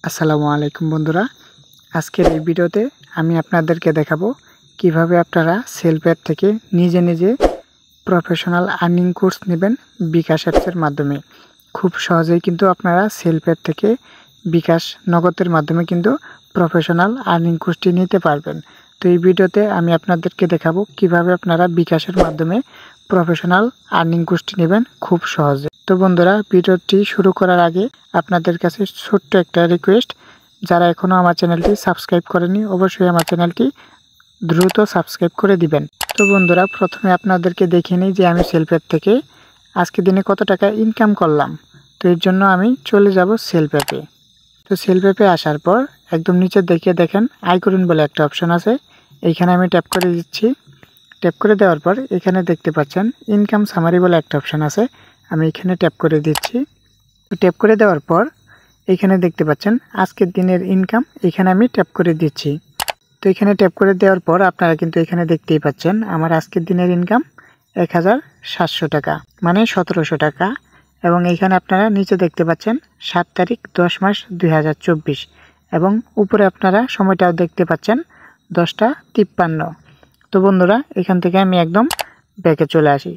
আসসালামু আলাইকুম বন্ধুরা, আজকের এই ভিডিওতে আমি আপনাদেরকে দেখাবো কিভাবে আপনারা সেলপ্যাড থেকে নিজে নিজে প্রফেশনাল আর্নিং কোর্স নেবেন বিকাশ অ্যাপসের মাধ্যমে। খুব সহজেই কিন্তু আপনারা সেলপ্যাড থেকে বিকাশ নগদের মাধ্যমে কিন্তু প্রফেশনাল আর্নিং কোর্সটি নিতে পারবেন। তো এই ভিডিওতে আমি আপনাদেরকে দেখাবো কিভাবে আপনারা বিকাশের মাধ্যমে প্রফেশনাল আর্নিং কোর্সটি নেবেন খুব সহজে। তো বন্ধুরা, ভিডিওটি শুরু করার আগে আপনাদের কাছে ছোট্ট একটা রিকোয়েস্ট, যারা এখনও আমার চ্যানেলটি সাবস্ক্রাইব করেনি অবশ্যই আমার চ্যানেলটি দ্রুত সাবস্ক্রাইব করে দিবেন। তো বন্ধুরা, প্রথমে আপনাদেরকে দেখিয়ে নিই যে আমি সেলপ্যাড থেকে আজকে দিনে কত টাকা ইনকাম করলাম। তো এর জন্য আমি চলে যাব সেলপ্যাপে। তো সেলপ্যাপে আসার পর একদম নিচের দিকে দেখেন আয় করুন বলে একটা অপশন আছে, এইখানে আমি ট্যাপ করে দিচ্ছি। ট্যাপ করে দেওয়ার পর এখানে দেখতে পাচ্ছেন ইনকাম সামারি বলে একটা অপশন আছে, আমি এখানে ট্যাপ করে দিচ্ছি। ট্যাপ করে দেওয়ার পর এখানে দেখতে পাচ্ছেন আজকের দিনের ইনকাম, এখানে আমি ট্যাপ করে দিচ্ছি। তো এখানে ট্যাপ করে দেওয়ার পর আপনারা কিন্তু এখানে দেখতেই পাচ্ছেন আমার আজকের দিনের ইনকাম 1700 টাকা, মানে 1700 টাকা। এবং এখানে আপনারা নিচে দেখতে পাচ্ছেন 7 তারিখ 10 মাস 2024 এবং উপরে আপনারা সময়টাও দেখতে পাচ্ছেন 10টা 53। তো বন্ধুরা, এখান থেকে আমি একদম ব্যাকে চলে আসি।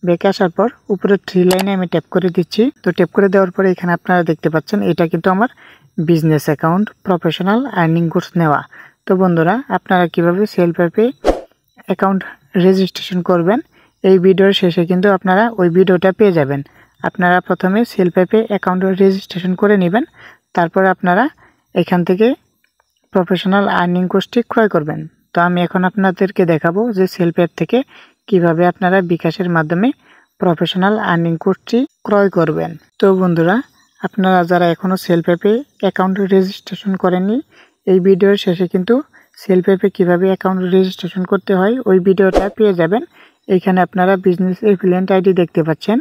ব্যাকে আসার পর উপরে 3 লাইনে আমি ট্যাপ করে দিচ্ছি। তো ট্যাপ করে দেওয়ার পরে এখানে আপনারা দেখতে পাচ্ছেন এটা কিন্তু আমার business account professional earning course নেওয়া। তো বন্ধুরা, আপনারা কিভাবে সেলপ্যাপে অ্যাকাউন্ট রেজিস্ট্রেশন করবেন এই ভিডিওর শেষে কিন্তু আপনারা ওই ভিডিওটা পেয়ে যাবেন। আপনারা প্রথমে সেলপ্যাপে অ্যাকাউন্ট রেজিস্ট্রেশন করে নেবেন, তারপর আপনারা এখান থেকে প্রফেশনাল আর্নিং কোর্সটি ক্রয় করবেন। তো আমি এখন আপনাদেরকে দেখাবো যে সেলপ্যাপ থেকে কিভাবে আপনারা বিকাশের মাধ্যমে প্রফেশনাল আর্নিং কোর্সটি ক্রয় করবেন। তো বন্ধুরা, আপনারা যারা এখনও সেলপ্যাপে অ্যাকাউন্ট রেজিস্ট্রেশন করেননি, এই ভিডিওর শেষে কিন্তু সেলপ্যাপে কিভাবে অ্যাকাউন্ট রেজিস্ট্রেশন করতে হয় ওই ভিডিওটা পেয়ে যাবেন। এখানে আপনারা বিজনেস এফিলিয়েন্ট আইডি দেখতে পাচ্ছেন,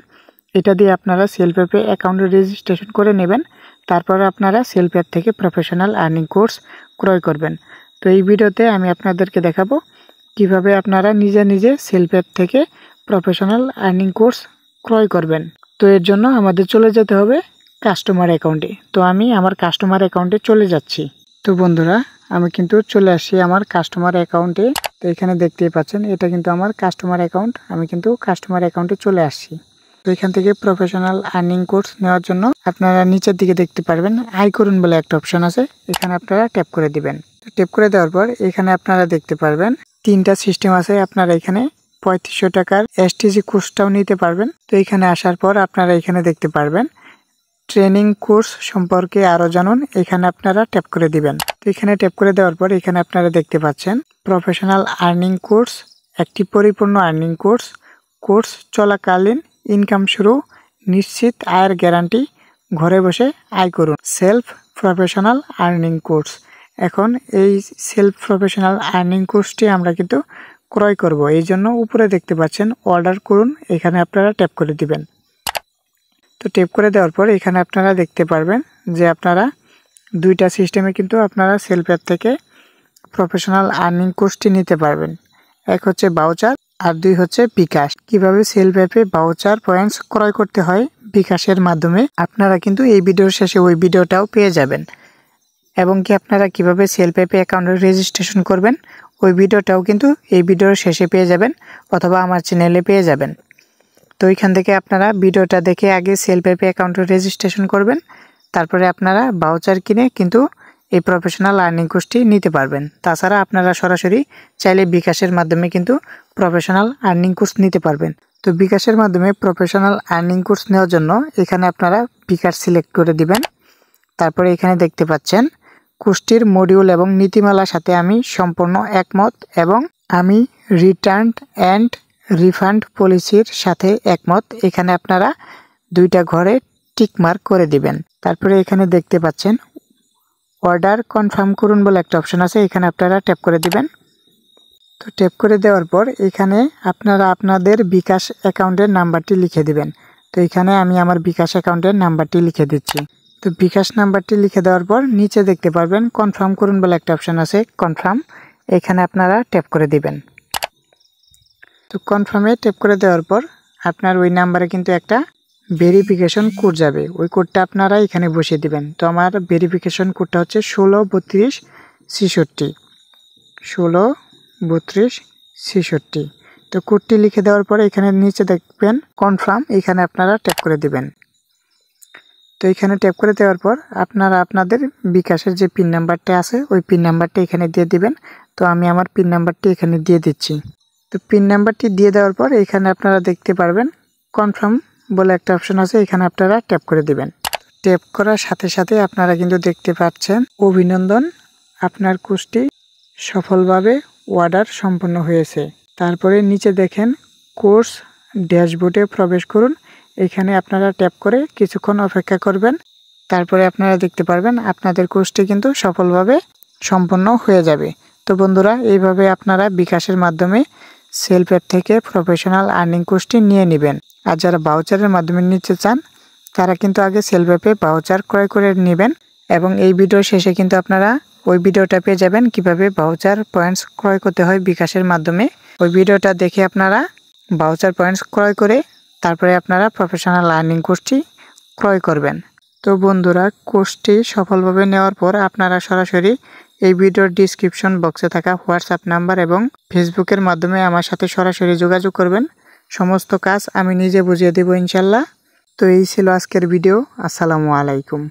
এটা দিয়ে আপনারা সেলপ্যাপে অ্যাকাউন্ট রেজিস্ট্রেশন করে নেবেন, তারপর আপনারা সেলপ্যাপ থেকে প্রফেশনাল আর্নিং কোর্স ক্রয় করবেন। তো এই ভিডিওতে আমি আপনাদেরকে দেখাবো কিভাবে আপনারা নিজে নিজে সেলপ্যাপ থেকে প্রফেশনাল আর্নিং কোর্স ক্রয় করবেন। তো এর জন্য আমাদের চলে যেতে হবে কাস্টমার অ্যাকাউন্টে। তো আমি আমার কাস্টমার অ্যাকাউন্টে চলে যাচ্ছি। তো বন্ধুরা, আমি কিন্তু চলে আসছি আমার কাস্টমার অ্যাকাউন্টে। তো এখানে দেখতেই পাচ্ছেন এটা কিন্তু আমার কাস্টমার অ্যাকাউন্ট, আমি কিন্তু কাস্টমার অ্যাকাউন্টে চলে আসছি। তো এখান থেকে প্রফেশনাল আর্নিং কোর্স নেওয়ার জন্য আপনারা নিচের দিকে দেখতে পারবেন আয় করুন বলে একটা অপশন আছে, এখানে আপনারা ট্যাপ করে দিবেন। ট্যাপ করে দেওয়ার পর এখানে আপনারা দেখতে পারবেন 3টা সিস্টেম আছে। আপনারা এখানে 3500 টাকার এসটিজি কোর্সটাও নিতে পারবেন। তো এখানে আসার পর আপনারা এখানে দেখতে পারবেন ট্রেনিং কোর্স সম্পর্কে আরও জানুন, এখানে আপনারা ট্যাপ করে দিবেন। তো এখানে ট্যাপ করে দেওয়ার পর এখানে আপনারা দেখতে পাচ্ছেন প্রফেশনাল আর্নিং কোর্স, একটি পরিপূর্ণ আর্নিং কোর্স, কোর্স চলাকালীন ইনকাম শুরু, নিশ্চিত আয়ের গ্যারান্টি, ঘরে বসে আয় করুন, সেলফ প্রফেশনাল আর্নিং কোর্স। এখন এই সেলফ প্রফেশনাল আর্নিং কোর্সটি আমরা কিন্তু ক্রয় করব, এই জন্য উপরে দেখতে পাচ্ছেন অর্ডার করুন, এখানে আপনারা ট্যাপ করে দিবেন। তো ট্যাপ করে দেওয়ার পর এখানে আপনারা দেখতে পারবেন যে আপনারা 2টা সিস্টেমে কিন্তু আপনারা সেলপ্যাপ থেকে প্রফেশনাল আর্নিং কোর্সটি নিতে পারবেন। এক হচ্ছে বাউচার আর 2 হচ্ছে বিকাশ। কিভাবে সেলপ্যাপে বাউচার পয়েন্টস ক্রয় করতে হয় বিকাশের মাধ্যমে আপনারা কিন্তু এই ভিডিওর শেষে ওই ভিডিওটাও পেয়ে যাবেন, এবং কি আপনারা কিভাবে সেলপ্যাপে অ্যাকাউন্ট রেজিস্ট্রেশন করবেন ওই ভিডিওটাও কিন্তু এই ভিডিওর শেষে পেয়ে যাবেন, অথবা আমার চ্যানেলে পেয়ে যাবেন। তো এখান থেকে আপনারা ভিডিওটা দেখে আগে সেলপ্যাপে অ্যাকাউন্ট রেজিস্ট্রেশন করবেন, তারপরে আপনারা বাউচার কিনে কিন্তু এই প্রফেশনাল আর্নিং কোর্সটি নিতে পারবেন। তাছাড়া আপনারা সরাসরি চাইলে বিকাশের মাধ্যমে কিন্তু প্রফেশনাল আর্নিং কোর্স নিতে পারবেন। তো বিকাশের মাধ্যমে প্রফেশনাল আর্নিং কোর্স নেওয়ার জন্য এখানে আপনারা বিকাশ সিলেক্ট করে দিবেন। তারপরে এখানে দেখতে পাচ্ছেন কোর্সটির মডিউল এবং নীতিমালার সাথে আমি সম্পূর্ণ একমত, এবং আমি রিটার্ন অ্যান্ড রিফান্ড পলিসির সাথে একমত, এখানে আপনারা 2টা ঘরে টিক মার্ক করে দিবেন। তারপরে এখানে দেখতে পাচ্ছেন অর্ডার কনফার্ম করুন বলে একটা অপশন আছে, এখানে আপনারা ট্যাপ করে দিবেন। তো ট্যাপ করে দেওয়ার পর এখানে আপনারা আপনাদের বিকাশ অ্যাকাউন্টের নাম্বারটি লিখে দিবেন। তো এখানে আমি আমার বিকাশ অ্যাকাউন্টের নাম্বারটি লিখে দিচ্ছি। তো বিকাশ নাম্বারটি লিখে দেওয়ার পর নিচে দেখতে পারবেন কনফার্ম করুন বলে একটা অপশন আছে, কনফার্ম, এখানে আপনারা ট্যাপ করে দিবেন। তো কনফার্মে ট্যাপ করে দেওয়ার পর আপনার ওই নাম্বারে কিন্তু একটা ভেরিফিকেশন কোড যাবে, ওই কোডটা আপনারা এখানে বসিয়ে দিবেন। তো আমার ভেরিফিকেশন কোডটা হচ্ছে 163266, 163266। তো কোডটি লিখে দেওয়ার পরে এখানে নিচে দেখবেন কনফার্ম, এখানে আপনারা ট্যাপ করে দিবেন। তো এখানে ট্যাপ করে দেওয়ার পর আপনারা আপনাদের বিকাশের যে পিন নাম্বারটা আছে ওই পিন নাম্বারটা এখানে দিয়ে দিবেন। তো আমি আমার পিন নাম্বারটি এখানে দিয়ে দিচ্ছি। তো পিন নাম্বারটি দিয়ে দেওয়ার পর এখানে আপনারা দেখতে পারবেন কনফার্ম বলে একটা অপশন আছে, এখানে আপনারা ট্যাপ করে দিবেন। ট্যাপ করার সাথে সাথে আপনারা কিন্তু দেখতে পাচ্ছেন অভিনন্দন, আপনার কোর্সটি সফলভাবে অর্ডার সম্পন্ন হয়েছে। তারপরে নিচে দেখেন কোর্স ড্যাশবোর্ডে প্রবেশ করুন, এখানে আপনারা ট্যাপ করে কিছুক্ষণ অপেক্ষা করবেন। তারপরে আপনারা দেখতে পারবেন আপনাদের কোর্সটি কিন্তু সফলভাবে সম্পন্ন হয়ে যাবে। তো বন্ধুরা, এইভাবে আপনারা বিকাশের মাধ্যমে সেলফ অ্যাপ থেকে প্রফেশনাল আর্নিং কোর্সটি নিয়ে নেবেন। আর যারা ভাউচারের মাধ্যমে নিতে চান তারা কিন্তু আগে সেলফ অ্যাপে ভাউচার ক্রয় করে নেবেন, এবং এই ভিডিওর শেষে কিন্তু আপনারা ওই ভিডিওটা পেয়ে যাবেন কিভাবে ভাউচার পয়েন্টস ক্রয় করতে হয় বিকাশের মাধ্যমে। ওই ভিডিওটা দেখে আপনারা ভাউচার পয়েন্টস ক্রয় করে তারপরে আপনারা প্রফেশনাল আর্নিং কোর্সটি ক্রয় করবেন। তো বন্ধুরা, কোর্সটি সফলভাবে নেওয়ার পর আপনারা সরাসরি এই ভিডিওর ডিসক্রিপশন বক্সে থাকা হোয়াটসঅ্যাপ নাম্বার এবং ফেসবুকের মাধ্যমে আমার সাথে সরাসরি যোগাযোগ করবেন। সমস্ত কাজ আমি নিজে বুঝিয়ে দেব ইনশাল্লাহ। তো এই ছিল আজকের ভিডিও। আসসালামু আলাইকুম।